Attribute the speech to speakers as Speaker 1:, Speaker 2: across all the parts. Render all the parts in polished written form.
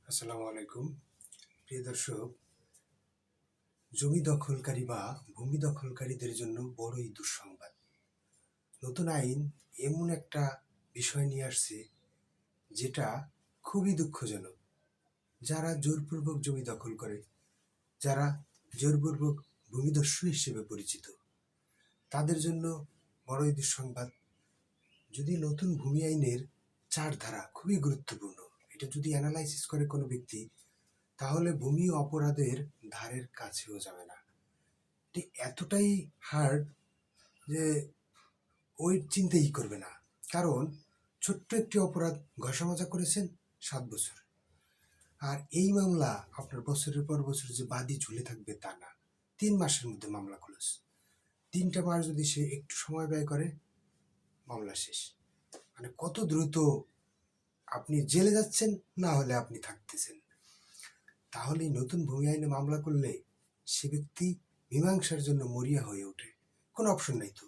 Speaker 1: আসসালামু আলাইকুম। প্রিয় দর্শক, জমি দখলকারী বা ভূমি দখলকারীদের জন্য বড়ই দুঃসংবাদ। নতুন আইন এমন একটা বিষয় নিয়ে আসছে যেটা খুবই দুঃখজনক। যারা জোরপূর্বক জমি দখল করে, যারা জোরপূর্বক ভূমিদস্যু হিসেবে পরিচিত, তাদের জন্য বড়ই দুঃসংবাদ। যদি নতুন ভূমি আইনের 4 ধারা খুবই গুরুত্বপূর্ণ, এটা যদি অ্যানালাইসিস করে কোনো ব্যক্তি, তাহলে ভূমি অপরাধের ধারের কাছেও যাবে না। এটি এতটাই হার্ড যে ওই চিন্তাই করবে না। কারণ ছোট্ট একটি অপরাধ ঘষামাজা করেছেন 7 বছর। আর এই মামলা আপনার বছরের পর বছর যে বাদী ঝুলে থাকবে তা না, 3 মাসের মধ্যে মামলা ক্লোজ। 3টা মাস যদি সে একটু সময় ব্যয় করে, মামলা শেষ। মানে কত দ্রুত আপনি জেলে যাচ্ছেন, না হলে আপনি থাকতেছেন। তাহলে নতুন ভূমি আইনে মামলা করলে সে ব্যক্তি মীমাংসার জন্য মরিয়া হয়ে ওঠে। কোনো অপশন নাই তো।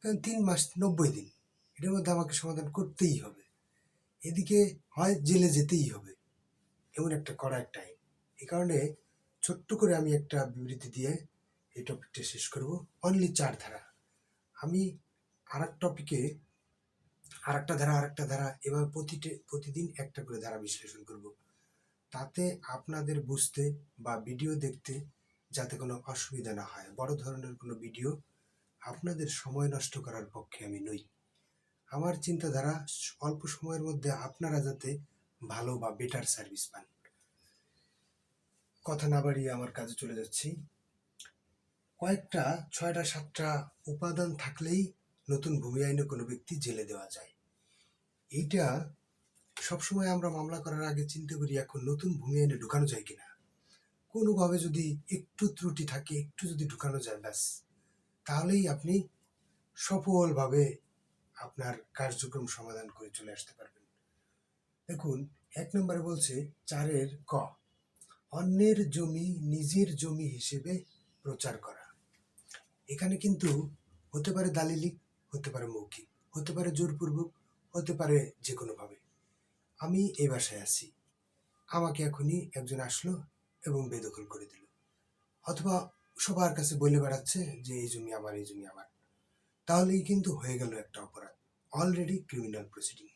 Speaker 1: কারণ 3 মাস 90 দিন, এটার মধ্যে আমাকে সমাধান করতেই হবে। এদিকে হয় জেলে যেতেই হবে, এমন একটা কড়া একটা আইন। এই কারণে ছোট্ট করে আমি একটা বিবৃতি দিয়ে এই টপিকটা শেষ করব। অনলি 4 ধারা। আমি আর এক টপিকে আরেকটা ধারা এভাবে প্রতিদিন একটা করে ধারা বিশ্লেষণ করব। তাতে আপনাদের বুঝতে বা ভিডিও দেখতে যাতে কোনো অসুবিধা না হয়। বড় ধরনের কোনো ভিডিও আপনাদের সময় নষ্ট করার পক্ষে আমি নই। আমার চিন্তাধারা অল্প সময়ের মধ্যে আপনারা যাতে ভালো বা বেটার সার্ভিস পান। কথা না বাড়িয়ে আমার কাজে চলে যাচ্ছি। কয়েকটা 6টা 7টা উপাদান থাকলেই নতুন ভূমি আইনে কোনো ব্যক্তি জেলে দেওয়া যায়। এইটা সবসময় আমরা মামলা করার আগে চিন্তা করি এখন নতুন ভূমি আইনে ঢুকানো যায় কিনা। কোনোভাবে যদি একটু ত্রুটি থাকে, একটু যদি ঢুকানো যায়, ব্যাস, তাহলেই আপনি সফলভাবে আপনার কার্যক্রম সমাধান করে চলে আসতে পারবেন। দেখুন, 1 নম্বরে বলছে 4-এর ক, অন্যের জমি নিজের জমি হিসেবে প্রচার করা। এখানে কিন্তু হতে পারে দালিলিক, হতে পারে মৌখিক, হতে পারে জোরপূর্বক, হতে পারে যে কোনোভাবে। আমি এই বাসায় আছি, আমাকে এখনই একজন আসলো এবং বেদখল করে দিল, অথবা সবার কাছে বলে বেড়াচ্ছে যে এই জমি আমার, এই জমি আমার। তাহলেই কিন্তু হয়ে গেল একটা অপরাধ, অলরেডি ক্রিমিনাল প্রসিডিং।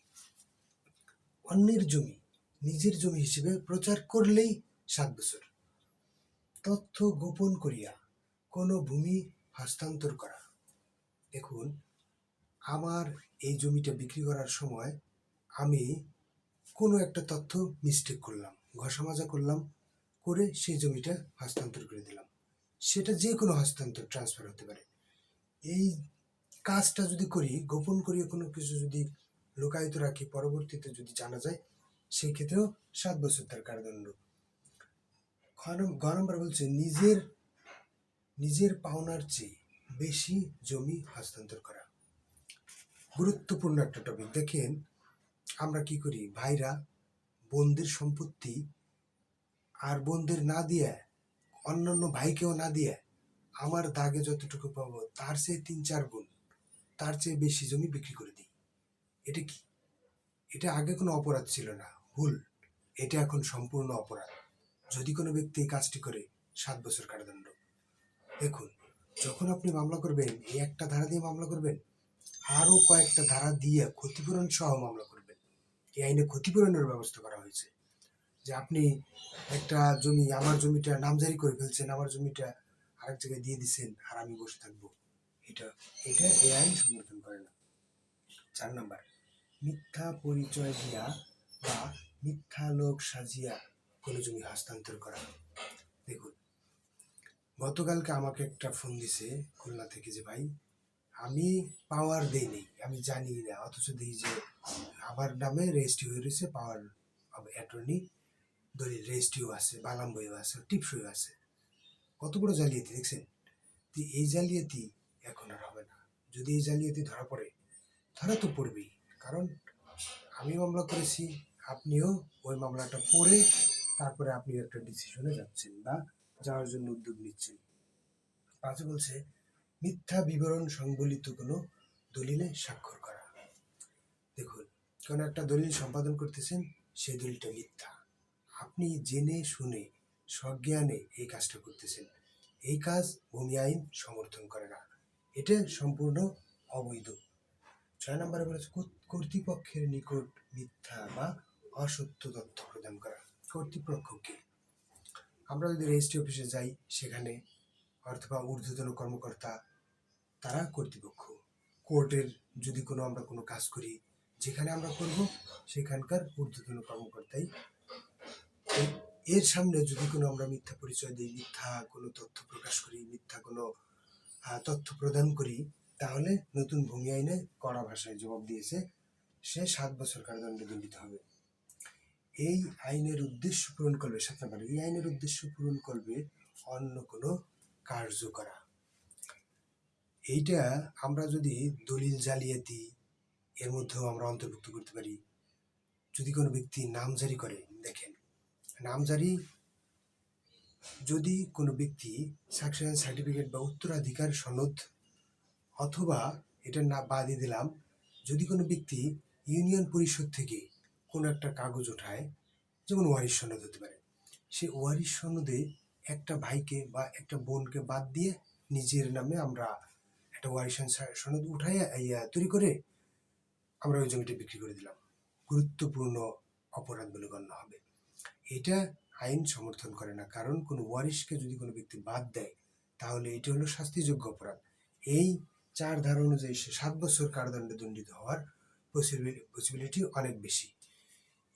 Speaker 1: অন্যের জমি নিজের জমি হিসেবে প্রচার করলেই 7 বছর। তথ্য গোপন করিয়া কোনো ভূমি হস্তান্তর করা। দেখুন, আমার এই জমিটা বিক্রি করার সময় আমি কোনো একটা তথ্য মিস্টেক করলাম, ঘষামাজা করলাম, করে সেই জমিটা হস্তান্তর করে দিলাম। সেটা যে কোনো হস্তান্তর, ট্রান্সফার হতে পারে। এই কাজটা যদি করি, গোপন করিয়ে কোনো কিছু যদি লুকায়িত রাখি, পরবর্তীতে যদি জানা যায়, সেই ক্ষেত্রেও 7 বছর তার কারাদণ্ড। গ নম্বর বলছে নিজের পাওনার চেয়ে বেশি জমি হস্তান্তর করা। গুরুত্বপূর্ণ একটা টপিক। দেখেন, আমরা কি করি, ভাইরা বোনদের সম্পত্তি আর বোনদের না দিয়ে, অন্যান্য ভাইকেও না দিয়ে, আমার দাগে যতটুকু পাবো তার চেয়ে 3-4 গুণ, তার চেয়ে বেশি জমি বিক্রি করে দিই। এটা কি? এটা আগে কোনো অপরাধ ছিল না, ভুল। এটা এখন সম্পূর্ণ অপরাধ। যদি কোনো ব্যক্তি এই কাজটি করে, 7 বছর কারাদণ্ড। দেখুন, যখন আপনি মামলা করবেন, এই একটা ধারা দিয়ে মামলা করবেন, আরও কয়েকটা ধারা দিয়ে ক্ষতিপূরণ সহ মামলা করবেন। এই আইনে ক্ষতিপূরণের ব্যবস্থা করা হয়েছে যে আপনি একটা জমি, আমার জমিটা নামজারি করে ফেলছেন, আমার জমিটা আরেক জায়গায় দিয়ে দিচ্ছেন, আর আমি বসে থাকবো, এটা এটা এই আইন সমর্থন করে না। 4 নম্বর, মিথ্যা পরিচয় দিয়া বা মিথ্যা লোক সাজিয়া কোনো জমি হস্তান্তর করা। দেখুন, গতকালকে আমাকে একটা ফোন দিছে খুলনা থেকে, যে ভাই আমি পাওয়ার দেই নেই, আমি জানি না, অথচ দেখি যে আমার নামে রেজিস্ট্রি হয়ে রয়েছে, পাওয়ার অব অ্যাটর্নি, দলিল রেজিস্ট্রিও আছে, বালাম বইও আছে, টিপসইও আছে। কত বড় জালিয়াতি দেখছেন? তো এই জালিয়াতি এখন আর হবে না। যদি এই জালিয়াতি ধরা পড়ে, ধরা তো পড়বেই, কারণ আমি মামলা করেছি, আপনিও ওই মামলাটা পড়ে তারপরে আপনি একটা ডিসিশনে যাচ্ছেন বা যাওয়ার জন্য উদ্যোগ নিচ্ছেন। 5 বলছে মিথ্যা বিবরণ সংবলিত কোনো দলিলে স্বাক্ষর করা। দেখুন, কোনো একটা দলিল সম্পাদন করতেছেন, সেই দলিলটা মিথ্যা, আপনি জেনে শুনে সজ্ঞানে এই কাজটা করতেছেন। এই কাজ ভূমি আইন সমর্থন করে না, এটা সম্পূর্ণ অবৈধ। ৬ নম্বরে বলেছে কর্তৃপক্ষের নিকট মিথ্যা বা অসত্য তথ্য প্রদান করা। কর্তৃপক্ষকে আমরা যদি রেজিস্ট্রি অফিসে যাই, সেখানে অথবা ঊর্ধ্বতন কর্মকর্তা, তারা কর্তৃপক্ষ। কোর্টের যদি আমরা কোনো কাজ করি, যেখানে আমরা করব সেখানকার ঊর্ধ্বতন কর্মকর্তাই। এর সামনে যদি আমরা মিথ্যা পরিচয় দিই, মিথ্যা কোনো তথ্য প্রকাশ করি, মিথ্যা কোনো তথ্য প্রদান করি, তাহলে নতুন ভূমি আইনে কড়া ভাষায় জবাব দিয়েছে, সে 7 বছর কারাদণ্ডে দণ্ডিত হবে। এই আইনের উদ্দেশ্য পূরণ করবে, 7 নম্বর, এই আইনের উদ্দেশ্য পূরণ করবে অন্য কোনো কার্য করা। এইটা আমরা যদি দলিল জালিয়াতি এর মধ্যেও আমরা অন্তর্ভুক্ত করতে পারি। যদি কোনো ব্যক্তি নামজারি করে, দেখেন নামজারি, যদি কোনো ব্যক্তি সাকসেশন সার্টিফিকেট বা উত্তরাধিকার সনদ, অথবা এটা না বাদই দিলাম, যদি কোনো ব্যক্তি ইউনিয়ন পরিষদ থেকে কোনো একটা কাগজ ওঠায়, যেমন ওয়ারিশ সনদ হতে পারে, সে ওয়ারিশ সনদে একটা ভাইকে বা একটা বোনকে বাদ দিয়ে নিজের নামে আমরা একটা ওয়ারিশ সনদ উঠাই তৈরি করে আমরা ওই জমিটা বিক্রি করে দিলাম, গুরুত্বপূর্ণ অপরাধ বলে গণ্য হবে। এটা আইন সমর্থন করে না, কারণ কোনো ওয়ারিশকে যদি কোনো ব্যক্তি বাদ দেয়, তাহলে এটা হলো শাস্তিযোগ্য অপরাধ। এই 4 ধারা অনুযায়ী সে 7 বছর কারাদণ্ডে দণ্ডিত হওয়ার পসিবিলিটি অনেক বেশি।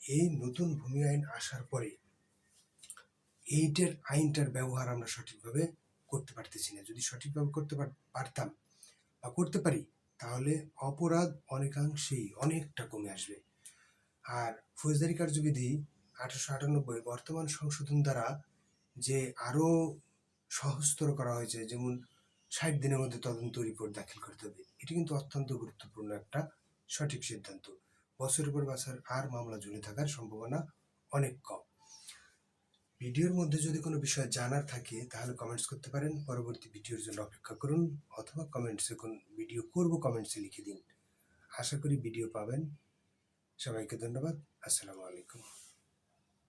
Speaker 1: এই নতুন ভূমি আইন আসার পরে আইনটার ব্যবহার আমরা সঠিকভাবে করতে পারতেছি না। যদি সঠিকভাবে করতে পারতাম বা করতে পারি, তাহলে অপরাধ অনেকাংশেই অনেকটা কমে আসবে। আর ফৌজদারি কার্যবিধি 1898 বর্তমান সংশোধন দ্বারা যে আরো সহজতর করা হয়েছে, যেমন 60 দিনের মধ্যে তদন্ত রিপোর্ট দাখিল করতে হবে, এটি কিন্তু অত্যন্ত গুরুত্বপূর্ণ একটা সঠিক সিদ্ধান্ত। বছরের পর বছর আর মামলা ঝুলে থাকার সম্ভাবনা অনেক কম। ভিডিওর মধ্যে যদি কোনো বিষয় জানার থাকে, তাহলে কমেন্টস করতে পারেন। পরবর্তী ভিডিওর জন্য অপেক্ষা করুন, অথবা কমেন্টসে কোন ভিডিও করব কমেন্টসে লিখে দিন। আশা করি ভিডিও পাবেন। সবাইকে ধন্যবাদ। আসসালামু আলাইকুম।